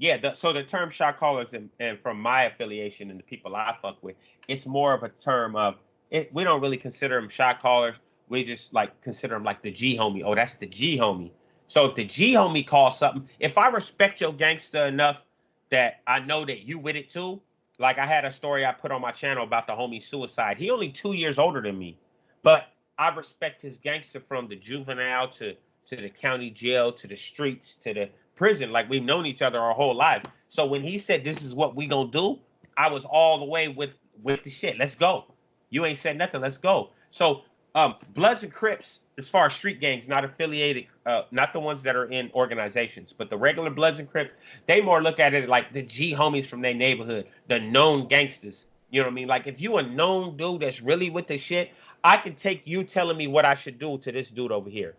Yeah, so the term shot callers and from my affiliation and the people I fuck with, it's more of a term of it. We don't really consider them shot callers. We just like consider them like the G homie. Oh, that's the G homie. So if the G homie calls something, if I respect your gangster enough that I know that you with it too, like I had a story I put on my channel about the homie suicide. He only 2 years older than me, but I respect his gangster from the juvenile to the county jail to the streets to the prison. Like we've known each other our whole lives. So when he said this is what we gonna do, I was all the way with the shit. Let's go. You ain't said nothing. Let's go. So Bloods and Crips, as far as street gangs, not affiliated, not the ones that are in organizations, but the regular Bloods and Crips, they more look at it like the G homies from their neighborhood, the known gangsters. You know what I mean? Like if you a known dude that's really with the shit, I can take you telling me what I should do to this dude over here.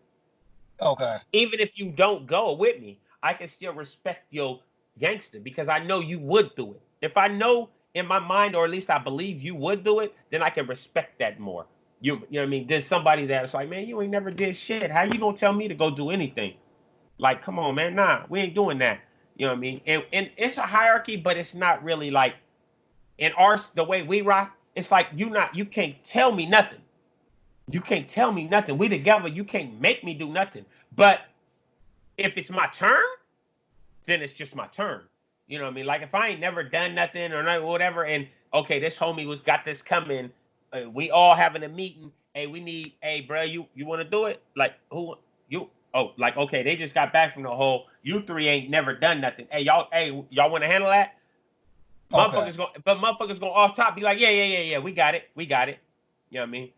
Okay. Even if you don't go with me, I can still respect your gangster because I know you would do it. If I know in my mind, or at least I believe you would do it, then I can respect that more. You know what I mean? There's somebody that's like, man, you ain't never did shit. How you gonna tell me to go do anything? Like, come on, man. Nah, we ain't doing that. You know what I mean? And it's a hierarchy, but it's not really like in ours, the way we rock, it's like you can't tell me nothing. You can't tell me nothing. We together, you can't make me do nothing. But if it's my turn, then it's just my turn. You know what I mean? Like if I ain't never done nothing or whatever, and okay, this homie was got this coming. We all having a meeting. Hey, we need. Hey, bro, you want to do it? Like who you? Oh, like okay, they just got back from the whole. You three ain't never done nothing. Hey, y'all want to handle that? Okay. Motherfuckers gonna off top be like, yeah, we got it. You know what I mean?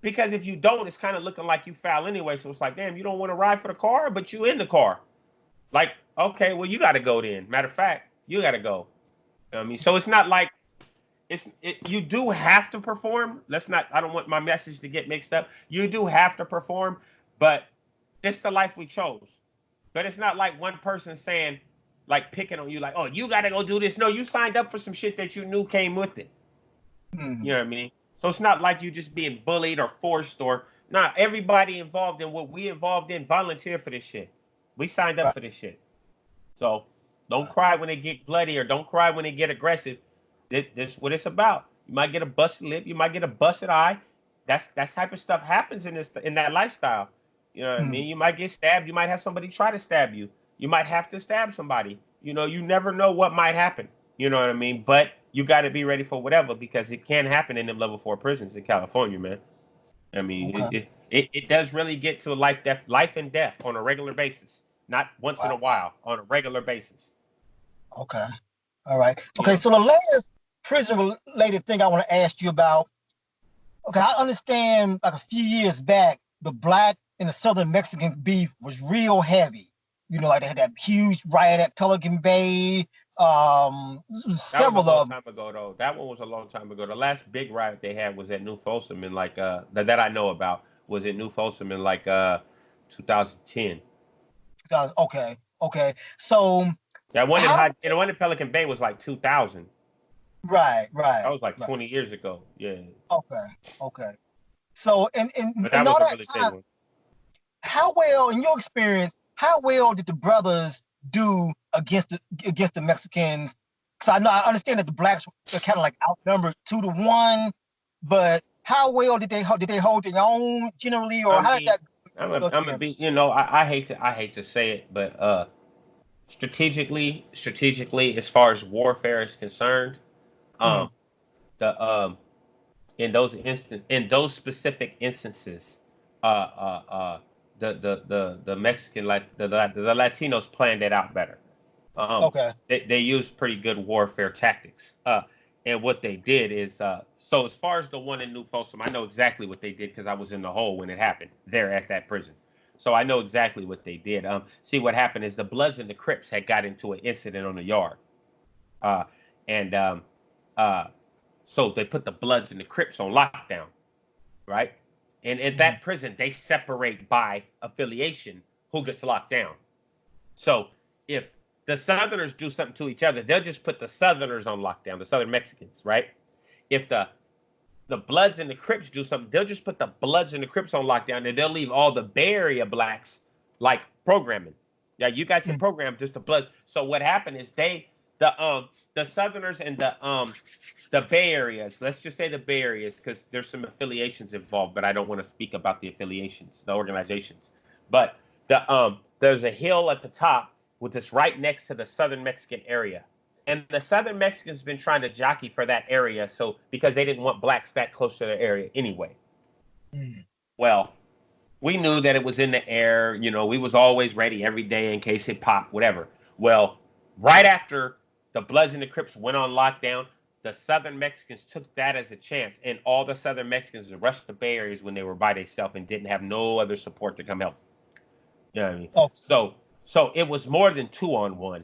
Because if you don't, it's kind of looking like you foul anyway. So it's like, damn, you don't want to ride for the car, but you in the car. Like, okay, well, you got to go then. Matter of fact, you got to go. You know what I mean? So it's not like you do have to perform. I don't want my message to get mixed up. You do have to perform, but this is the life we chose. But it's not like one person saying, like picking on you, like, oh, you got to go do this. No, you signed up for some shit that you knew came with it. You know what I mean? So it's not like you just being bullied or forced or not. Everybody involved in what we involved in volunteer for this shit. We signed up for this shit. So don't cry when they get bloody or don't cry when they get aggressive. This is what it's about. You might get a busted lip. You might get a busted eye. That type of stuff happens in that lifestyle. You know what I mean? You might get stabbed. You might have somebody try to stab you. You might have to stab somebody. You know, you never know what might happen. You know what I mean? But you got to be ready for whatever because it can happen in them level 4 prisons in California, man. I mean, Okay. it does really get to life and death on a regular basis, not once in a while, on a regular basis. Okay. All right. Okay. Yeah. So the last prison-related thing I want to ask you about. Okay, I understand. Like a few years back, the black and the Southern Mexican beef was real heavy. You know, like they had that huge riot at Pelican Bay. That was Several a long of them. time ago, though. That one was a long time ago. The last big riot they had was at New Folsom, and like that I know about was at New Folsom in like 2010. Okay. Okay. So That one how? the one in Pelican Bay was like 2000. Right. That Right. was like Right. 20 years ago. Yeah, Okay. Okay. So but in that was all a that really big time, one. how well, in your experience, how well did the brothers do against the Mexicans? Because I understand that the blacks are kind of like outnumbered 2-1, but how well did they hold their own generally, or I how did mean, that go I'm a together? be. You know, I hate to say it, but strategically, as far as warfare is concerned, Mm, um, the in those specific instances, uh, uh, uh, the Mexican the Latinos planned it out better. okay. They used pretty good warfare tactics. And what they did is so as far as the one in New Folsom, I know exactly what they did because I was in the hole when it happened there at that prison. So I know exactly what they did. See what happened is the Bloods and the Crips had got into an incident on the yard, uh, and uh, so they put the Bloods and the Crips on lockdown, right? And at Mm, that prison, they separate by affiliation who gets locked down. So if the Southerners do something to each other, they'll just put the Southerners on lockdown, the Southern Mexicans, right? If the Bloods and the Crips do something, they'll just put the Bloods and the Crips on lockdown, and they'll leave all the Bay Area blacks like programming. Yeah, you guys can program just the blood. So what happened is the Southerners and the Bay Areas. Let's just say the Bay Areas because there's some affiliations involved, but I don't want to speak about the affiliations, the organizations. But there's a hill at the top, which is right next to the Southern Mexican area, and the Southern Mexicans been trying to jockey for that area, so because they didn't want blacks that close to their area anyway. Well, we knew that it was in the air. You know, we was always ready every day in case it popped, whatever. Well, right after the Bloods and the Crips went on lockdown, the Southern Mexicans took that as a chance, and all the Southern Mexicans rushed the Bay Areas when they were by themselves and didn't have no other support to come help. You know what I mean? Oh. So it was more than 2-on-1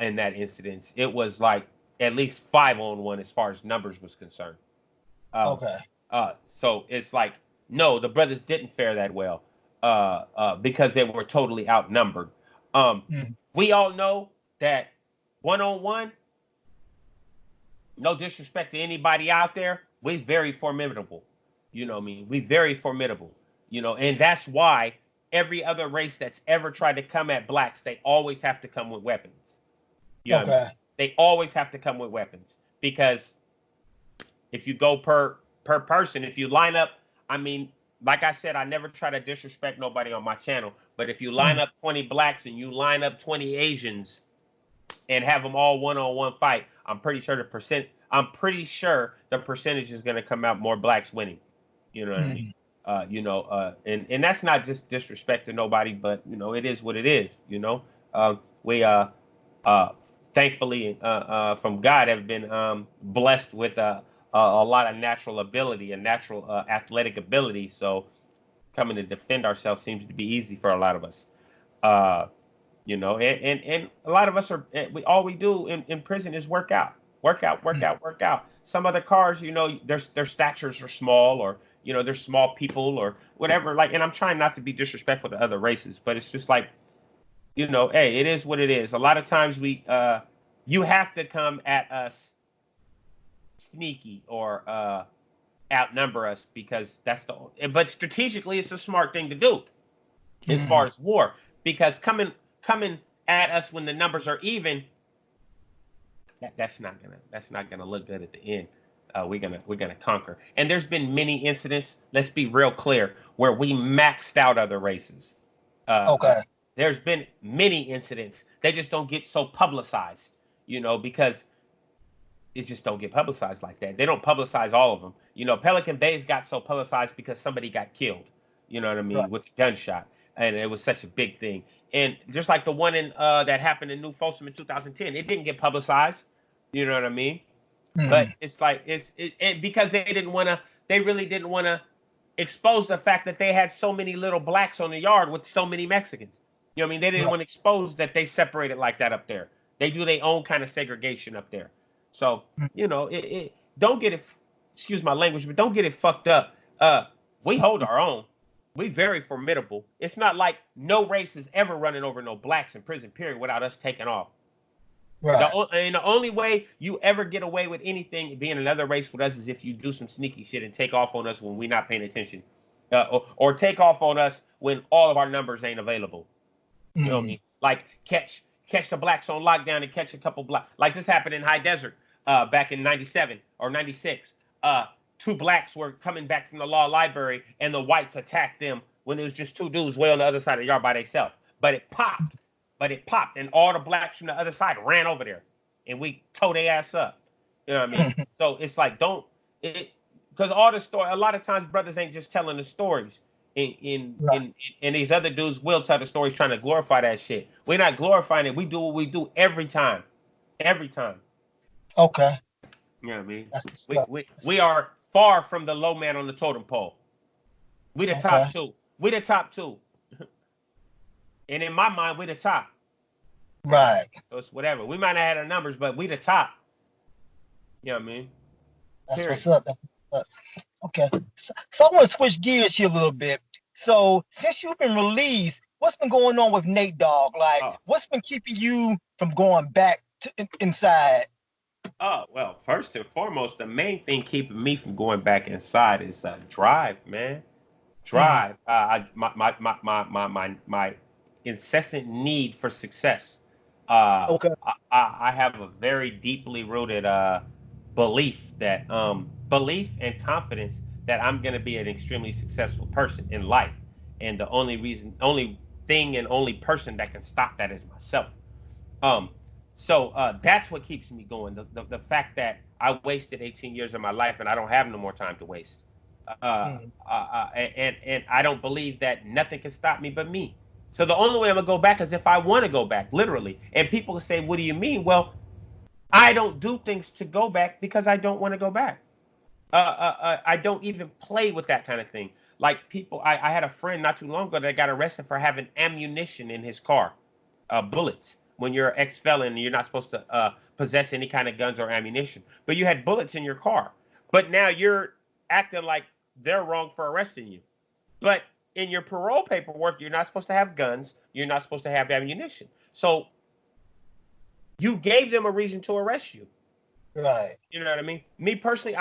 in that incident. It was like at least 5-on-1 as far as numbers was concerned. Okay. So it's like, no, the brothers didn't fare that well because they were totally outnumbered. We all know that 1-on-1, no disrespect to anybody out there, we're very formidable. You know what I mean? We're very formidable. You know, and that's why every other race that's ever tried to come at blacks, they always have to come with weapons. You know what I mean? They always have to come with weapons because if you go per person, if you line up, I mean, like I said, I never try to disrespect nobody on my channel, but if you line up 20 blacks and you line up 20 Asians and have them all 1-on-1 fight, I'm pretty sure the percentage is going to come out more blacks winning. You know what I mean? And that's not just disrespect to nobody, but you know, it is what it is. You know, we thankfully from God have been blessed with a lot of natural ability and natural athletic ability. So coming to defend ourselves seems to be easy for a lot of us. You know, and a lot of us all we do in prison is work out. Some other cars, you know, their statures are small, or you know, they're small people or whatever. Like, and I'm trying not to be disrespectful to other races, but it's just like, you know, hey, it is what it is. A lot of times you have to come at us sneaky or outnumber us because but strategically it's a smart thing to do as far as war, because coming at us when the numbers are even, that's not gonna look good at the end. We're gonna conquer. And there's been many incidents, let's be real clear, where we maxed out other races. There's been many incidents. They just don't get so publicized, you know, because it just don't get publicized like that. They don't publicize all of them. You know, Pelican Bay's got so publicized because somebody got killed, you know what I mean, with a gunshot. And it was such a big thing. And just like the one that happened in New Folsom in 2010, it didn't get publicized, you know what I mean? But it's like it's because they really didn't want to expose the fact that they had so many little blacks on the yard with so many Mexicans. You know what I mean? They didn't want to expose that they separated like that up there. They do their own kind of segregation up there. So, you know, don't get it, excuse my language, but don't get it fucked up. We hold our own. We very formidable. It's not like no race is ever running over no blacks in prison, period, without us taking off. Right. The only way you ever get away with anything being another race with us is if you do some sneaky shit and take off on us when we're not paying attention, or take off on us when all of our numbers ain't available. You know what I mean? Like catch the blacks on lockdown and catch a couple black. Like this happened in High Desert back in '97 or '96. 2 blacks were coming back from the law library and the whites attacked them when it was just 2 dudes way on the other side of the yard by themselves. But it popped. And all the blacks from the other side ran over there, and we tore their ass up. You know what I mean? So it's like, because all the story, a lot of times brothers ain't just telling the stories. And these other dudes will tell the stories trying to glorify that shit. We're not glorifying it. We do what we do every time. Every time. Okay. You know what I mean? We are far from the low man on the totem pole. We the top 2. We the top 2. And in my mind, we the top. Right. So it's whatever. We might not have the numbers, but we the top. You know what I mean? That's what's up. Okay. So I want to switch gears here a little bit. So since you've been released, what's been going on with Nate Dogg? Like, what's been keeping you from going back inside? Oh, well, first and foremost, the main thing keeping me from going back inside is drive, man. Drive. My incessant need for success. Okay. I have a very deeply rooted belief that belief and confidence that I'm going to be an extremely successful person in life, and the only thing, and only person that can stop that is myself. Um, so that's what keeps me going. The fact that I wasted 18 years of my life and I don't have no more time to waste. Mm. And I don't believe that nothing can stop me but me. So the only way I'm gonna go back is if I want to go back, literally. And people say, "What do you mean?" Well, I don't do things to go back because I don't want to go back. I don't even play with that kind of thing. Like people, I had a friend not too long ago that got arrested for having ammunition in his car, bullets. When you're an ex-felon, you're not supposed to possess any kind of guns or ammunition. But you had bullets in your car. But now you're acting like they're wrong for arresting you. But in your parole paperwork, you're not supposed to have guns. You're not supposed to have ammunition. So you gave them a reason to arrest you. Right. You know what I mean? Me personally,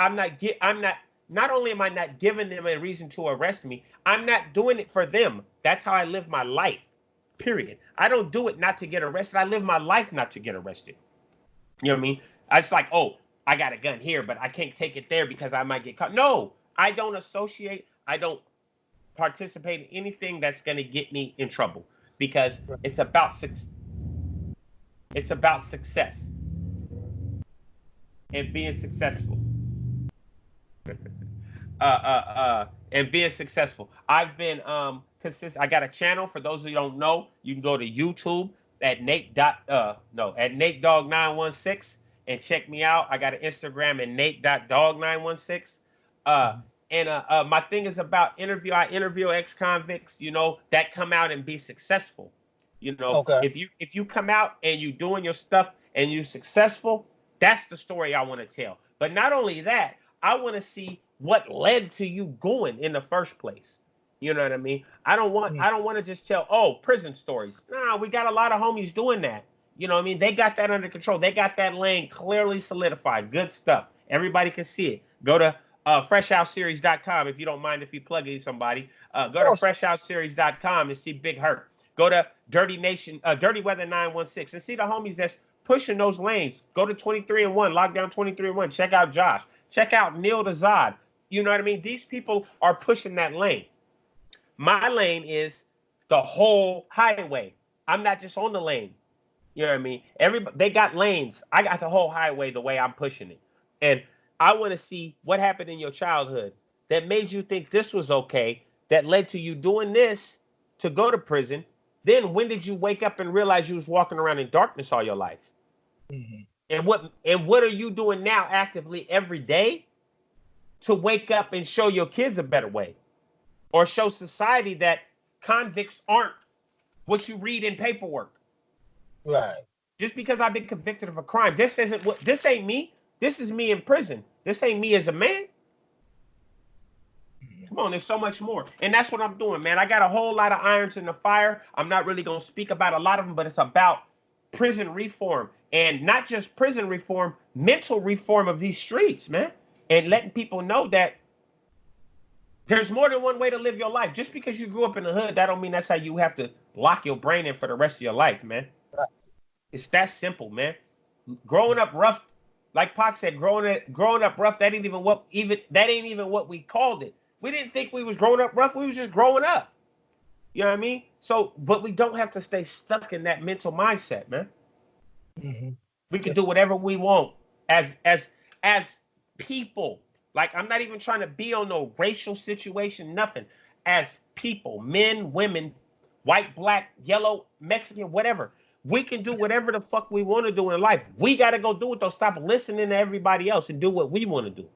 not only am I not giving them a reason to arrest me, I'm not doing it for them. That's how I live my life. Period. I don't do it not to get arrested. I live my life not to get arrested. You know what I mean? It's like, oh, I got a gun here, but I can't take it there because I might get caught. No, I don't associate. I don't participate in anything that's going to get me in trouble because it's about success. It's about success and being successful. And being successful. I've been consistent. I got a channel for those who don't know. You can go to YouTube at Nate Dogg916 and check me out. I got an Instagram at Nate.Dogg916. And my thing is about interview. I interview ex-convicts, that come out and be successful. Okay. If you come out and you doing your stuff and you're successful, that's the story I want to tell. But not only that, I want to see what led to you going in the first place. You know what I mean? I don't want to just tell, prison stories. Nah, we got a lot of homies doing that. You know what I mean? They got that under control. They got that lane clearly solidified. Good stuff. Everybody can see it. Go to freshhouseseries.com if you don't mind if you plug in somebody. Go to freshhouseseries.com and see Big Hurt. Go to Dirty Weather 916 and see the homies that's pushing those lanes. Go to 23-1, Lockdown 23-1. Check out Josh. Check out Neil Dazad. You know what I mean? These people are pushing that lane. My lane is the whole highway. I'm not just on the lane. You know what I mean? They got lanes. I got the whole highway the way I'm pushing it. And I want to see what happened in your childhood that made you think this was okay, that led to you doing this to go to prison. Then when did you wake up and realize you was walking around in darkness all your life? Mm-hmm. And what are you doing now actively every day to wake up and show your kids a better way, or show society that convicts aren't what you read in paperwork? Right. Just because I've been convicted of a crime, this ain't me. This is me in prison. This ain't me as a man. Come on, there's so much more. And that's what I'm doing, man. I got a whole lot of irons in the fire. I'm not really going to speak about a lot of them, but it's about prison reform. And not just prison reform, mental reform of these streets, man. And letting people know that there's more than one way to live your life. Just because you grew up in the hood, that don't mean that's how you have to lock your brain in for the rest of your life, man. Right. It's that simple, man. Growing up rough, like Pac said, growing up rough, that ain't even what we called it. We didn't think we was growing up rough. We was just growing up. You know what I mean? So, but we don't have to stay stuck in that mental mindset, man. Mm-hmm. We can do whatever we want as people. Like, I'm not even trying to be on no racial situation, nothing. As people, men, women, white, black, yellow, Mexican, whatever. We can do whatever the fuck we want to do in life. We got to go do it, though. Stop listening to everybody else and do what we want to do.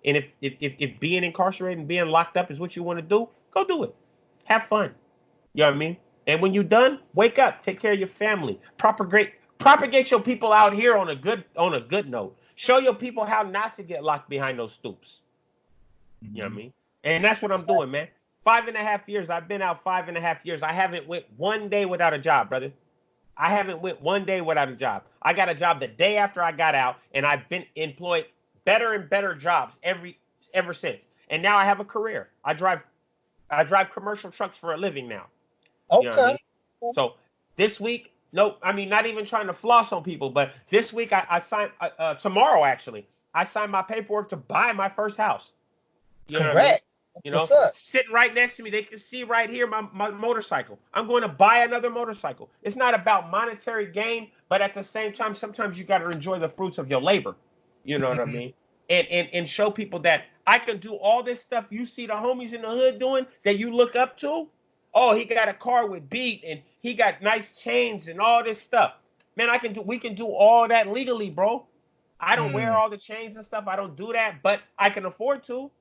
And if being incarcerated and being locked up is what you want to do, go do it. Have fun. You know what I mean? And when you're done, wake up. Take care of your family. Propagate your people out here on a good note. Show your people how not to get locked behind those stoops. You know what I mean? And that's what I'm doing, man. 5.5 years. I've been out 5.5 years. I haven't went one day without a job, brother. I haven't went one day without a job. I got a job the day after I got out, and I've been employed better and better jobs ever since. And now I have a career. I drive commercial trucks for a living now. Okay. You know what I mean? So this week, no, I mean, not even trying to floss on people, but this week I signed, tomorrow actually, I signed my paperwork to buy my first house. You know what I mean? Congrats. You know, What's up? sitting right next to me, they can see right here my motorcycle. I'm going to buy another motorcycle. It's not about monetary gain, but at the same time, sometimes you got to enjoy the fruits of your labor. You know what I Mhm. mean? And show people that I can do all this stuff you see the homies in the hood doing that you look up to. Oh, he got a car with beat and he got nice chains and all this stuff. Man, we can do all that legally, bro. I don't wear Mm. all the chains and stuff. I don't do that, but I can afford to.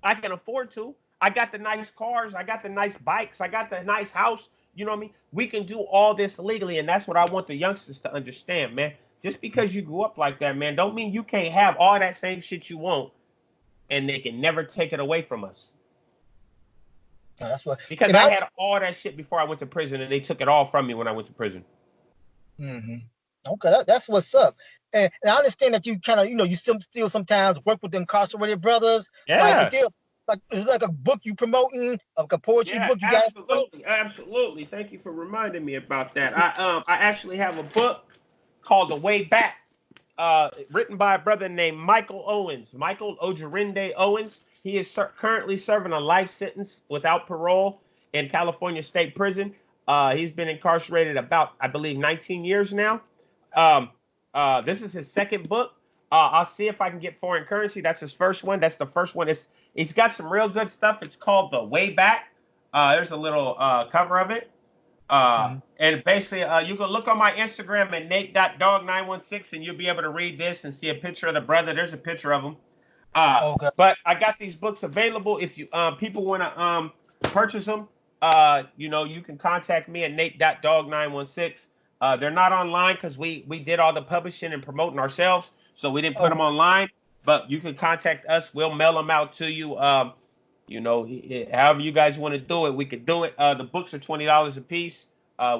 I can afford to. I got the nice cars. I got the nice bikes. I got the nice house. You know what I mean? We can do all this legally, and that's what I want the youngsters to understand, man. Just because you grew up like that, man, don't mean you can't have all that same shit you want, and they can never take it away from us. That's what. Because And I I. had all that shit before I went to prison, and they took it all from me when I went to prison. Mm-hmm. Okay, that's what's up. And I understand that you kind of, you still sometimes work with the incarcerated brothers. Like, it's Yeah. still like it's like a book you promoting, like a poetry Yeah, book you got. absolutely, absolutely. Thank you for reminding me about that. I actually have a book called The Way Back, written by a brother named Michael Owens, Michael Ojurinde Owens. He is currently serving a life sentence without parole in California State Prison. He's been incarcerated about, I believe, 19 years now. Um, this is his second book. I'll see if I can get Foreign Currency. That's his first one. That's the first one. He's got some real good stuff. It's called The Way Back. There's a little cover of it. Mm-hmm. And basically, you can look on my Instagram at Nate.Dogg916 and you'll be able to read this and see a picture of the brother. There's a picture of him. Okay. But I got these books available. If you people want to purchase them, you can contact me at Nate.Dogg916. They're not online because we did all the publishing and promoting ourselves, so we didn't put them Okay. online. But you can contact us. We'll mail them out to you. However you guys want to do it, we could do it. The books are $20 a piece.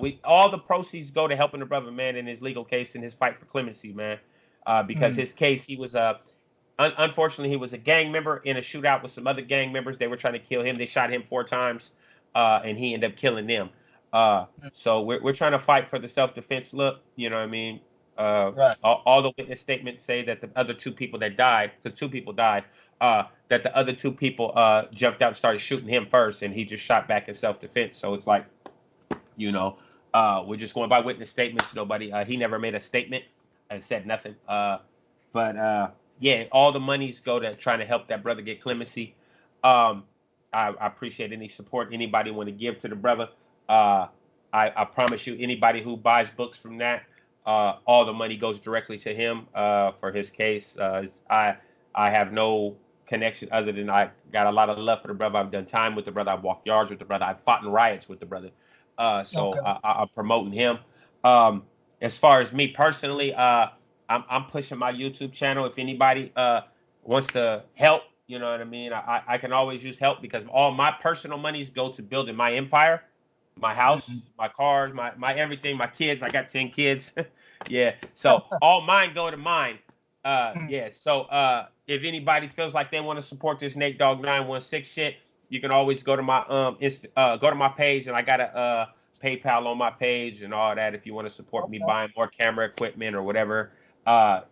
We all the proceeds go to helping the brother, man, in his legal case in his fight for clemency, man. Because Mm-hmm. his case, he was unfortunately he was a gang member in a shootout with some other gang members. They were trying to kill him. They shot him 4 times, and he ended up killing them. So we're trying to fight for the self-defense look. You know what I mean? Right. All the witness statements say that the other 2 people that died, because 2 people died, that the other 2 people jumped out and started shooting him first, and he just shot back in self-defense. So it's like, we're just going by witness statements. Nobody, he never made a statement and said nothing. But yeah, all the monies go to trying to help that brother get clemency. I appreciate any support anybody want to give to the brother. Uh, I promise you, anybody who buys books from that, all the money goes directly to him for his case. I have no connection other than I got a lot of love for the brother. I've done time with the brother. I've walked yards with the brother. I've fought in riots with the brother. So Okay. I'm promoting him. Um, as far as me personally, I'm pushing my YouTube channel. If anybody wants to help, you know what I mean. I can always use help because all my personal monies go to building my empire, my Mm-hmm. house, my cars, my everything, my kids. I got 10 kids. Yeah. So all mine go to mine. Yeah. So if anybody feels like they want to support this Nate Dogg916 shit, you can always go to my go to my page, and I got a PayPal on my page and all that if you want to support me Okay. buying more camera equipment or whatever. I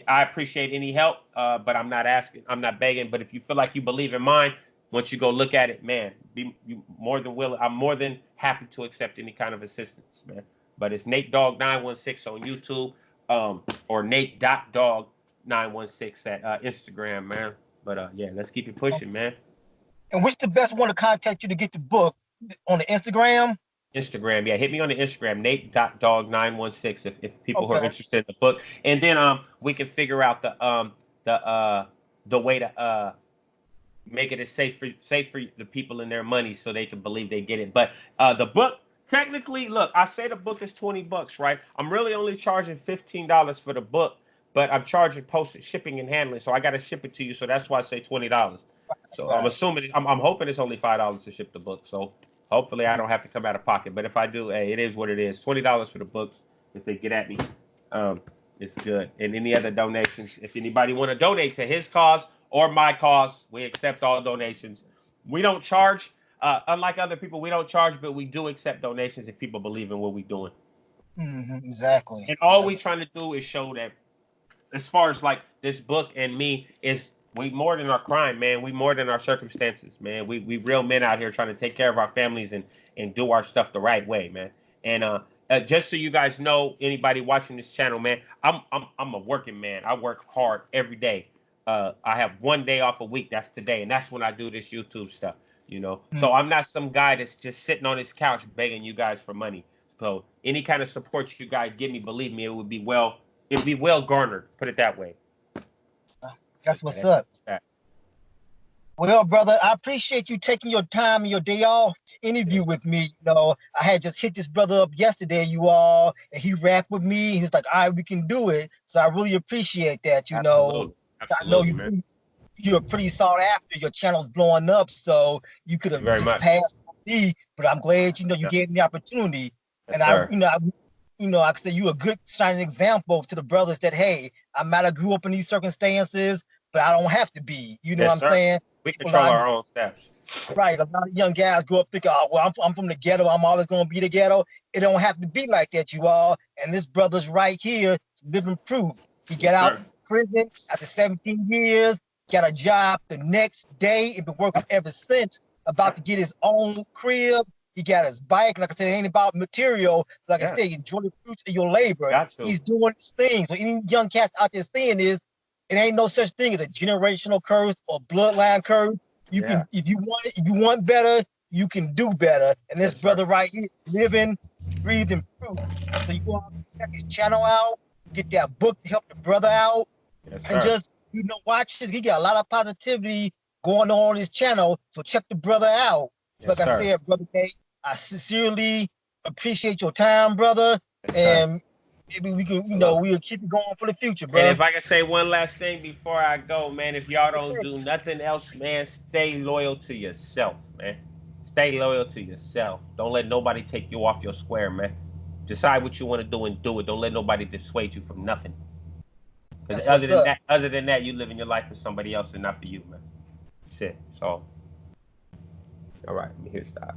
appreciate any help, but I'm not asking, I'm not begging. But if you feel like you believe in mine, once you go look at it, man, you more than willing. I'm more than happy to accept any kind of assistance, man. But it's Nate Dogg916 on YouTube, or Nate.Dogg916 at Instagram, man. But yeah, let's keep it pushing, man. And which the best one to contact you to get the book on the Instagram? Instagram, yeah, hit me on the Instagram, Nate.Dogg916 if people who are Okay. interested in the book, and then we can figure out the the way to make it as safe for the people and their money so they can believe they get it. But the book, technically, look, I say the book is $20, right? I'm really only charging $15 for the book, but I'm charging postage, shipping, and handling, so I got to ship it to you. So that's why I say $20. So I'm Right. assuming, I'm hoping it's only $5 to ship the book. So hopefully I don't have to come out of pocket. But if I do, hey, it is what it is. $20 for the books if they get at me. Um, it's good. And any other donations, if anybody want to donate to his cause or my cause, we accept all donations. We don't charge. Unlike other people, we don't charge, but we do accept donations if people believe in what we're doing. Exactly. And all we're trying to do is show that, as far as like this book and me, is we more than our crime, man. We more than our circumstances, man. We real men out here trying to take care of our families and do our stuff the right way, man. And just so you guys know, anybody watching this channel, man, I'm a working man. I work hard every day. I have one day off a week. That's today, and that's when I do this YouTube stuff. You know, so I'm not some guy that's just sitting on his couch begging you guys for money. So any kind of support you guys give me, believe me, it'd be well garnered. Put it that way. That's what's up. Well, brother, I appreciate you taking your time and your day off to interview with me. You know, I had just hit this brother up yesterday, and he rapped with me. He was like, all right, we can do it. So I really appreciate that, you know. Absolutely, I know you're pretty sought after. Your channel's blowing up, so you could have just passed me, but I'm glad, you know, you gave me the opportunity. And I could say you a good shining example to the brothers that, hey, I might have grew up in these circumstances, but I don't have to be. You know what I'm saying? We control our own steps. Right. A lot of young guys grow up thinking, oh, well, I'm from the ghetto. I'm always going to be the ghetto. It don't have to be like that, you all. And this brother's right here, living proof. He got out of prison after 17 years, got a job the next day, and been working ever since, about to get his own crib. He got his bike. Like I said, it ain't about material. Like I said, enjoy the fruits of your labor. He's doing his thing. So any young cat out there saying is, it ain't no such thing as a generational curse or bloodline curse. You can, if you want better, you can do better. And this brother right here, living, breathing proof. So you go out and check his channel out, get that book to help the brother out, and just, you know, watch this. He got a lot of positivity going on his channel. So check the brother out. So like I said, brother Nate, I sincerely appreciate your time, brother. And maybe we can, you know, we'll keep it going for the future, bro. And if I can say one last thing before I go, man, if y'all don't do nothing else, man, stay loyal to yourself, man. Stay loyal to yourself. Don't let nobody take you off your square, man. Decide what you want to do and do it. Don't let nobody dissuade you from nothing. Because other than that, you living your life for somebody else and not for you, man. That's it. So, all right, let me stop.